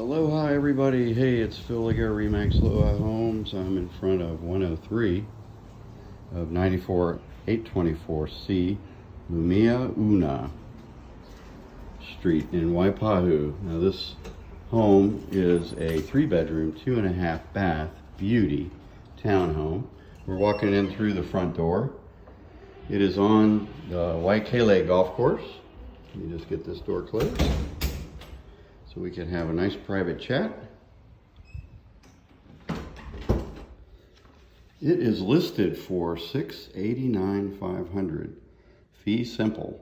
Aloha everybody, hey, it's Phil Liger, Remax Loa Homes. I'm in front of 103 of 94824C Lumiauau Street in Waipahu. Now this home is a 3-bedroom, 2.5 bath beauty townhome. We're walking in through the front door. It is on the Waikele golf course. Let me just get this door closed so we can have a nice private chat. It is listed for $689,500. Fee simple.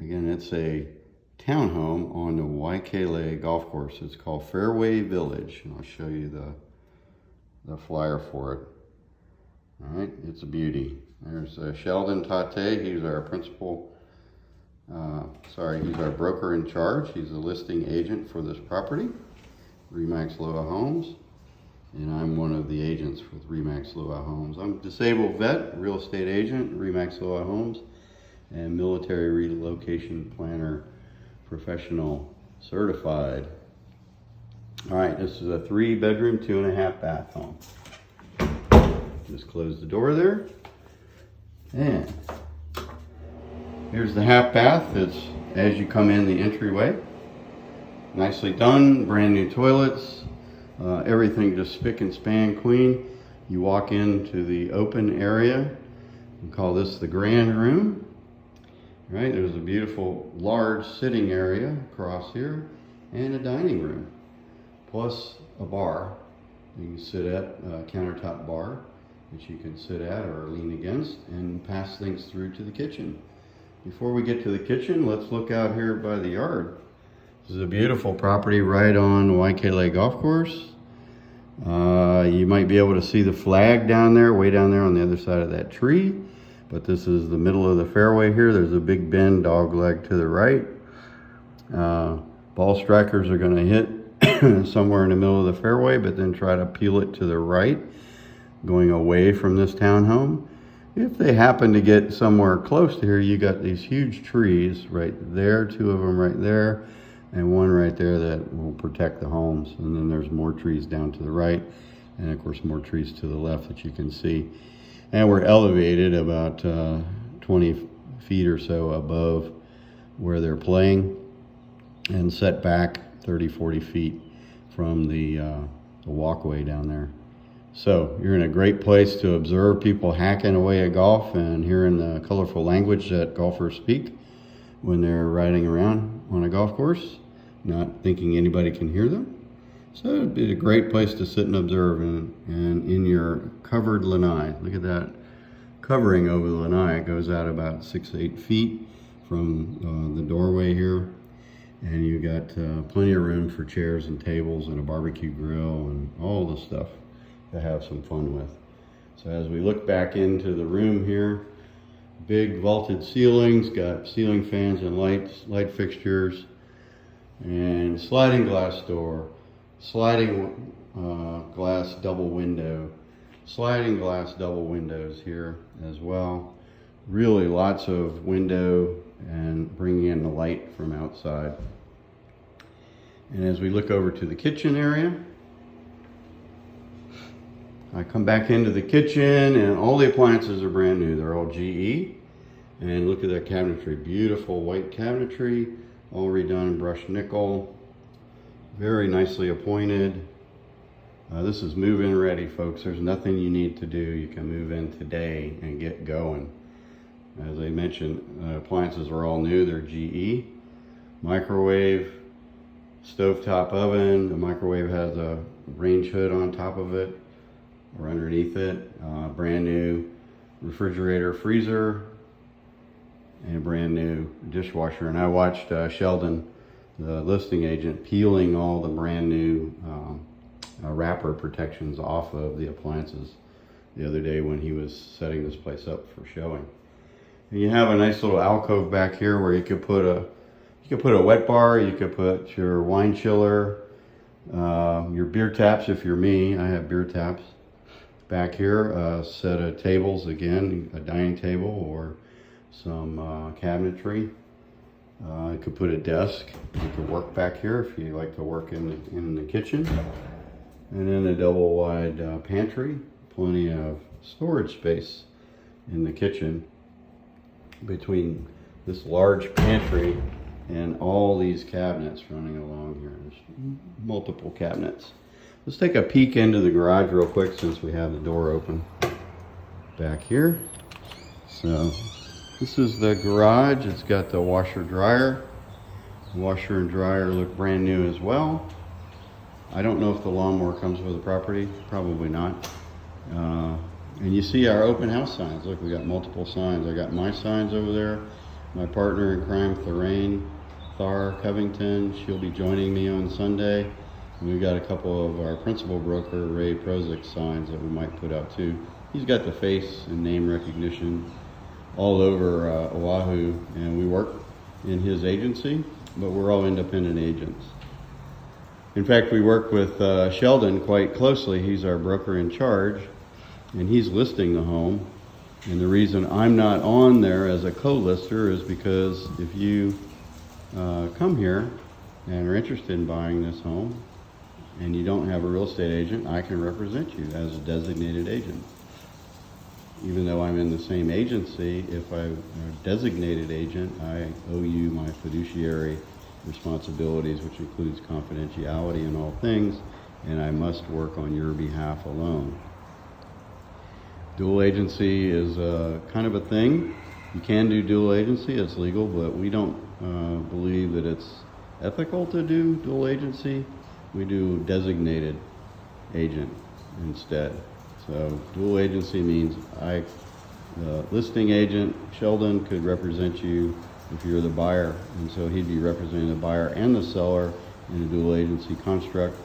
Again, it's a townhome on the Waikele golf course. It's called Fairway Village, and I'll show you the flyer for it. All right, it's a beauty. There's Sheldon Tate. He's our principal. He's our broker in charge. He's a listing agent for this property, Remax Loa Homes, and I'm one of the agents with Remax Loa Homes. I'm a disabled vet, real estate agent, Remax Loa Homes, and military relocation planner, professional certified. All right, this is a 3-bedroom, 2.5 bath home. Just close the door there, and here's the half bath. It's as you come in the entryway. Nicely done, brand new toilets, everything just spick and span clean. You walk into the open area. We call this the grand room. Right, there's a beautiful large sitting area across here and a dining room, plus a bar. You can sit at a countertop bar that you can sit at or lean against and pass things through to the kitchen. Before we get to the kitchen, let's look out here by the yard. This is a beautiful property right on Waikele Golf Course. You might be able to see the flag down there, way down there on the other side of that tree. But this is the middle of the fairway here. There's a big bend dog leg to the right. Ball strikers are going to hit somewhere in the middle of the fairway, but then try to peel it to the right, going away from this townhome. If they happen to get somewhere close to here, you got these huge trees right there, 2 of them right there, and 1 right there that will protect the homes. And then there's more trees down to the right, and of course more trees to the left that you can see. And we're elevated about 20 feet or so above where they're playing, and set back 30-40 feet from the walkway down there. So you're in a great place to observe people hacking away at golf and hearing the colorful language that golfers speak when they're riding around on a golf course, not thinking anybody can hear them. So it'd be a great place to sit and observe, and in your covered lanai. Look at that covering over the lanai. It goes out about 6 to 8 feet from the doorway here. And you got plenty of room for chairs and tables and a barbecue grill and all the stuff to have some fun with. So as we look back into the room here, big vaulted ceilings, got ceiling fans and light fixtures, and sliding glass door, sliding glass double window, sliding glass double windows here as well. Really lots of window and bringing in the light from outside. And as we look over to the kitchen area, I come back into the kitchen and all the appliances are brand new. They're all GE. And look at that cabinetry, beautiful white cabinetry, all redone brushed nickel, very nicely appointed. This is move-in ready, folks. There's nothing you need to do. You can move in today and get going. As I mentioned, appliances are all new. They're GE. Microwave, stovetop oven. The microwave has a range hood on top of it or underneath it. Brand new refrigerator, freezer, and a brand new dishwasher. And I watched Sheldon, the listing agent, peeling all the brand new wrapper protections off of the appliances the other day when he was setting this place up for showing. And you have a nice little alcove back here where you could put a wet bar, you could put your wine chiller, your beer taps if you're me. I have beer taps. Back here, a set of tables, again, a dining table or some cabinetry. You could put a desk. You could work back here if you like to work in the kitchen. And then a double wide pantry. Plenty of storage space in the kitchen between this large pantry and all these cabinets running along here. There's multiple cabinets. Let's take a peek into the garage real quick since we have the door open back here. So this is the garage. It's got the washer dryer. The washer and dryer look brand new as well. I don't know if the lawnmower comes with the property. Probably not. And you see our open house signs. Look, we got multiple signs. I got my signs over there. My partner in crime, Thar Covington, she'll be joining me on Sunday. And we've got a couple of our principal broker, Ray Prozik, signs that we might put out too. He's got the face and name recognition all over Oahu, and we work in his agency, but we're all independent agents. In fact, we work with Sheldon quite closely. He's our broker in charge, and he's listing the home. And the reason I'm not on there as a co-lister is because if you come here and are interested in buying this home and you don't have a real estate agent, I can represent you as a designated agent. Even though I'm in the same agency, if I'm a designated agent, I owe you my fiduciary responsibilities, which includes confidentiality in all things, and I must work on your behalf alone. Dual agency is kind of a thing. You can do dual agency, it's legal, but we don't believe that it's ethical to do dual agency. We do designated agent instead. So dual agency means the listing agent, Sheldon, could represent you if you're the buyer, and so he'd be representing the buyer and the seller in a dual agency construct.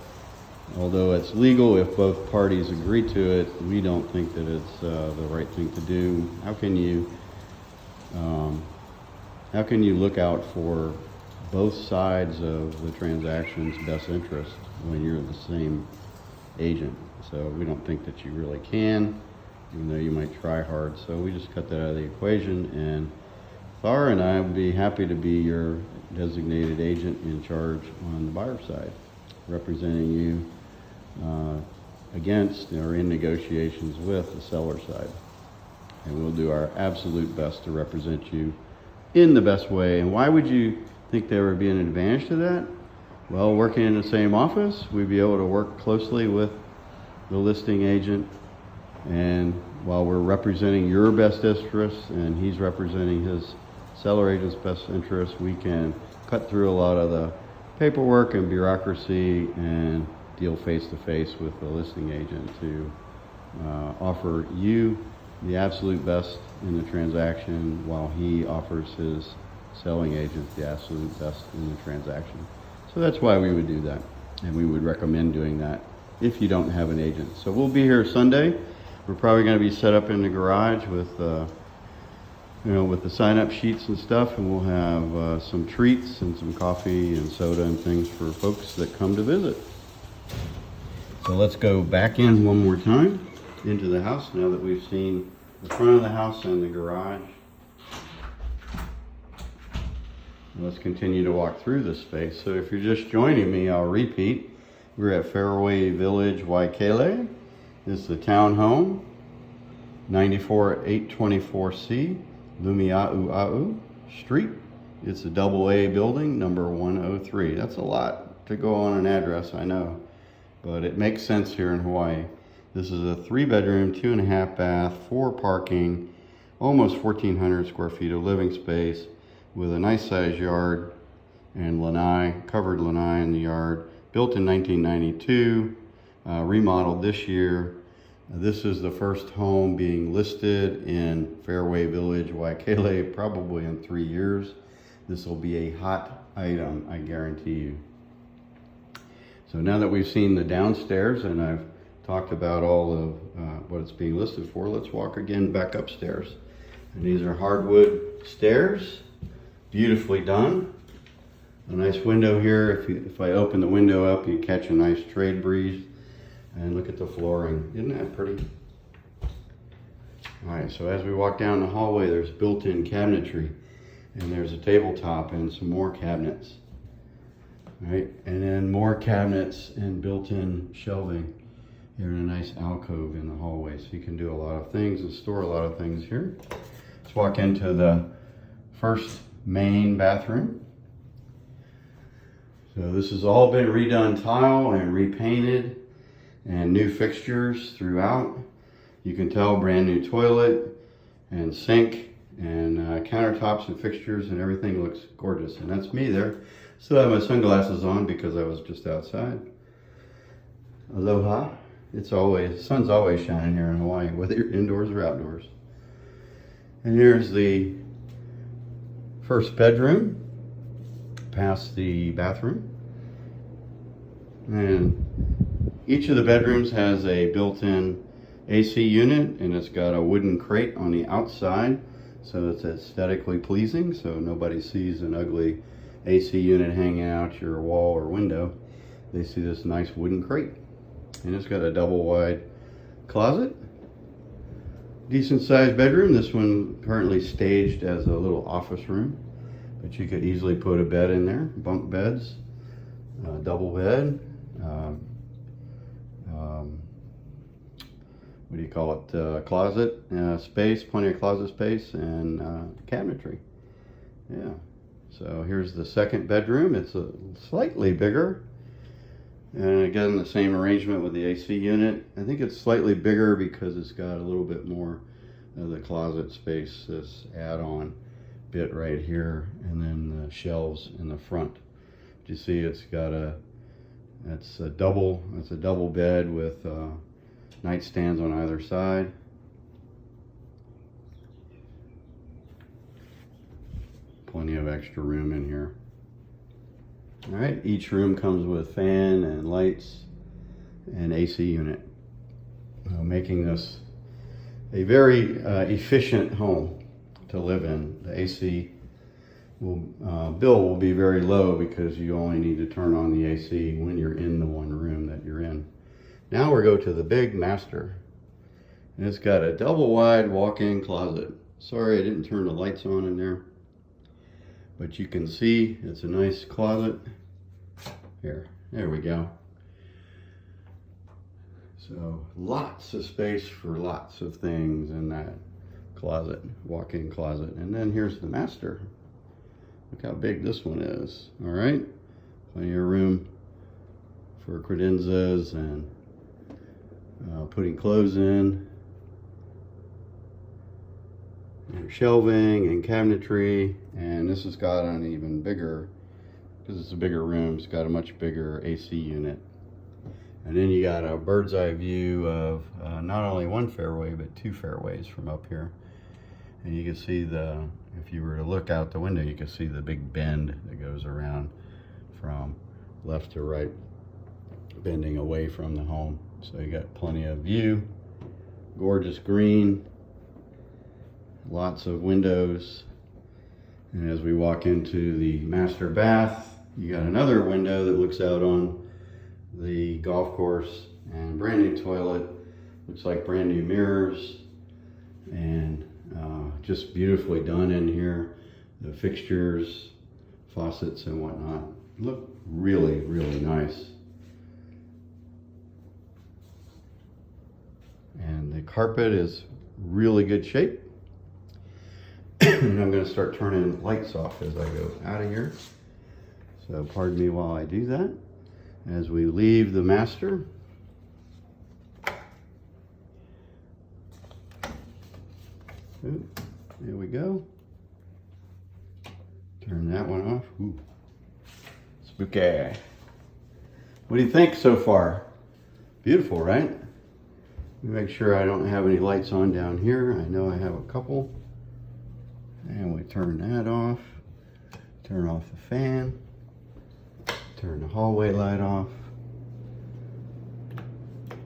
Although it's legal if both parties agree to it, we don't think that it's the right thing to do. How can you look out for both sides of the transaction's best interest when you're the same agent? So we don't think that you really can, even though you might try hard. So we just cut that out of the equation, and Thar and I would be happy to be your designated agent in charge on the buyer side, representing you against or in negotiations with the seller side. And we'll do our absolute best to represent you in the best way. And why would you think there would be an advantage to that? Well, working in the same office, we'd be able to work closely with the listing agent, and while we're representing your best interests and he's representing his seller agent's best interests, we can cut through a lot of the paperwork and bureaucracy and deal face to face with the listing agent to offer you the absolute best in the transaction while he offers his selling agent the absolute best in the transaction. So that's why we would do that, and we would recommend doing that if you don't have an agent. So we'll be here Sunday. We're probably going to be set up in the garage with with the sign-up sheets and stuff, and we'll have some treats and some coffee and soda and things for folks that come to visit. So let's go back in one more time into the house now that we've seen the front of the house and the garage. And let's continue to walk through this space. So if you're just joining me, I'll repeat. We're at Fairway Village-Waikele. This is the townhome, 94824C, Lumiauau Street. It's a AA building, number 103. That's a lot to go on an address, I know, but it makes sense here in Hawaii. This is a 3-bedroom, 2.5 bath, 4 parking, almost 1,400 square feet of living space with a nice sized yard and lanai, covered lanai in the yard. Built in 1992, remodeled this year. This is the first home being listed in Fairway Village-Waikele probably in 3 years. This will be a hot item, I guarantee you. So now that we've seen the downstairs and I've talked about all of what it's being listed for, let's walk again back upstairs. And these are hardwood stairs, beautifully done. A nice window here. If I open the window up, you catch a nice trade breeze. And look at the flooring. Isn't that pretty? All right, so as we walk down the hallway, there's built-in cabinetry. And there's a tabletop and some more cabinets. Right, and then more cabinets and built-in shelving here in a nice alcove in the hallway, so you can do a lot of things and store a lot of things here. Let's walk into the first main bathroom. So this has all been redone tile and repainted and new fixtures throughout. You can tell brand new toilet and sink and countertops and fixtures, and everything looks gorgeous. And that's me there. Still have my sunglasses on because I was just outside. Aloha. The sun's always shining here in Hawaii, whether you're indoors or outdoors. And here's the first bedroom, past the bathroom. And each of the bedrooms has a built-in AC unit, and it's got a wooden crate on the outside, so it's aesthetically pleasing, so nobody sees an ugly AC unit hanging out your wall or window. They see this nice wooden crate. And it's got a double wide closet. Decent sized bedroom. This one currently staged as a little office room, but you could easily put a bed in there. Bunk beds, double bed, what do you call it? Closet space, plenty of closet space, and cabinetry. Yeah. So here's the second bedroom. It's slightly bigger. And again, the same arrangement with the AC unit. I think it's slightly bigger because it's got a little bit more of the closet space, this add-on bit right here, and then the shelves in the front. You see it's got it's a double bed with nightstands on either side. Plenty of extra room in here. All right, each room comes with fan and lights and AC unit, making this a very efficient home to live in. The AC bill will be very low because you only need to turn on the AC when you're in the one room that you're in. Now we'll go to the big master, and it's got a double wide walk-in closet. Sorry I didn't turn the lights on in there. But you can see it's a nice closet. There we go. So lots of space for lots of things in that closet, walk-in closet. And then here's the master. Look how big this one is. All right, plenty of room for credenzas and putting clothes in. And shelving and cabinetry, and this has got an even bigger, because it's a bigger room, it's got a much bigger AC unit. And then you got a bird's eye view of not only one fairway, but two fairways from up here. And you can see if you were to look out the window, you can see the big bend that goes around from left to right, bending away from the home. So you got plenty of view, gorgeous green, lots of windows. And as we walk into the master bath, you got another window that looks out on the golf course, and brand new toilet, looks like brand new mirrors, and just beautifully done in here. The fixtures, faucets and whatnot look really, really nice. And the carpet is really good shape. And I'm going to start turning lights off as I go out of here. So pardon me while I do that. As we leave the master. Ooh, there we go. Turn that one off. Ooh. Spooky. What do you think so far? Beautiful, right? Let me make sure I don't have any lights on down here. I know I have a couple. And we turn that off. Turn off the fan. Turn the hallway light off.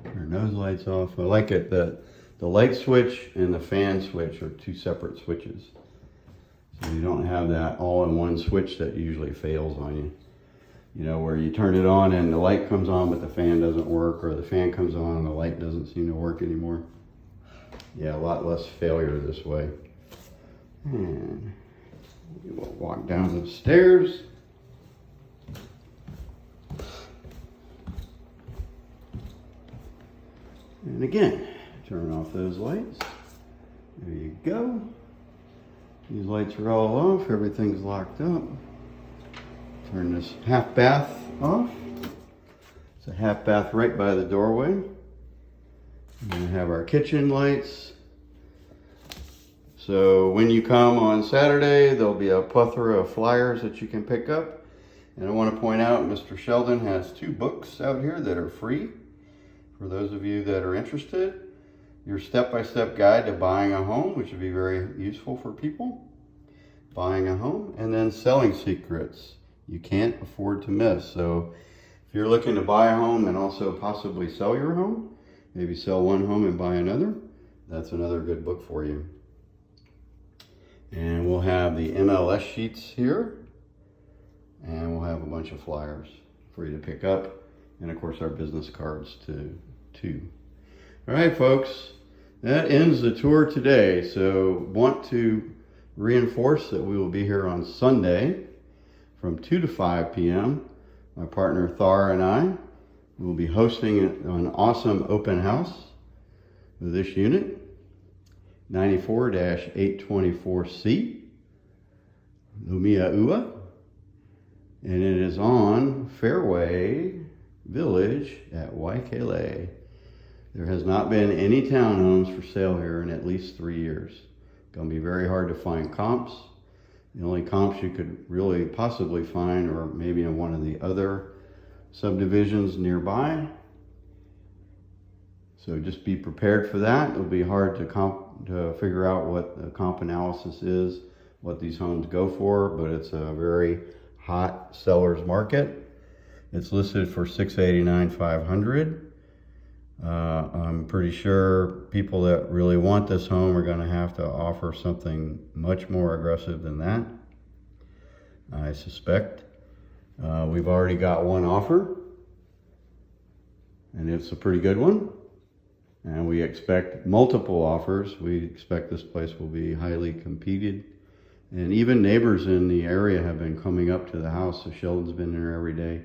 Turn those lights off. I like it that the light switch and the fan switch are two separate switches. So you don't have that all-in-one switch that usually fails on you. You know, where you turn it on and the light comes on but the fan doesn't work, or the fan comes on and the light doesn't seem to work anymore. Yeah, a lot less failure this way. And We will walk down the stairs. And again, turn off those lights. There you go. These lights are all off. Everything's locked up. Turn this half bath off. It's a half bath right by the doorway. And we have our kitchen lights. So when you come on Saturday, there'll be a plethora of flyers that you can pick up. And I want to point out, Mr. Sheldon has 2 books out here that are free. For those of you that are interested, your step-by-step guide to buying a home, which would be very useful for people. Buying a home, and then selling secrets you can't afford to miss. So if you're looking to buy a home and also possibly sell your home, maybe sell one home and buy another, that's another good book for you. And we'll have the MLS sheets here, and we'll have a bunch of flyers for you to pick up, and of course our business cards too. All right, folks, that ends the tour today. So want to reinforce that we will be here on Sunday from 2 to 5 p.m. My partner Thar and I will be hosting an awesome open house with this unit, 94-824C, Lumiauau, and it is on Fairway Village at Waikele. There has not been any townhomes for sale here in at least 3 years. It's going to be very hard to find comps. The only comps you could really possibly find are maybe in one of the other subdivisions nearby. So just be prepared for that. It'll be hard to figure out what the comp analysis is, what these homes go for, but it's a very hot seller's market. It's listed for $689,500. I'm pretty sure people that really want this home are going to have to offer something much more aggressive than that, I suspect. We've already got one offer, and it's a pretty good one. And we expect multiple offers. We expect this place will be highly competed. And even neighbors in the area have been coming up to the house. So Sheldon's been there every day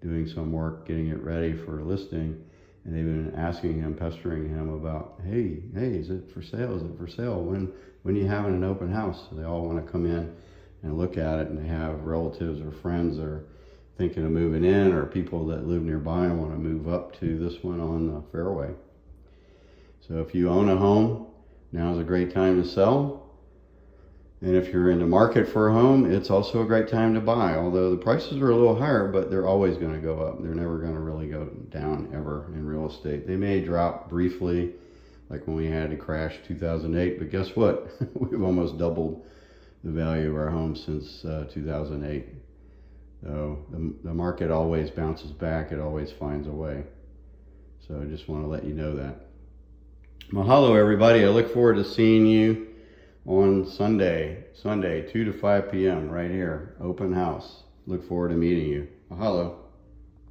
doing some work, getting it ready for listing. And they've been asking him, pestering him about, hey, is it for sale? Is it for sale? When are you having an open house? So they all want to come in and look at it, and they have relatives or friends that are thinking of moving in, or people that live nearby and want to move up to this one on the Fairway. So if you own a home, now's a great time to sell. And if you're in the market for a home, it's also a great time to buy. Although the prices are a little higher, but they're always going to go up. They're never going to really go down ever in real estate. They may drop briefly, like when we had a crash 2008, but guess what? We've almost doubled the value of our home since 2008. So the market always bounces back. It always finds a way. So I just want to let you know that. Mahalo, everybody. I look forward to seeing you on Sunday, 2 to 5 p.m. right here, open house. Look forward to meeting you. Mahalo.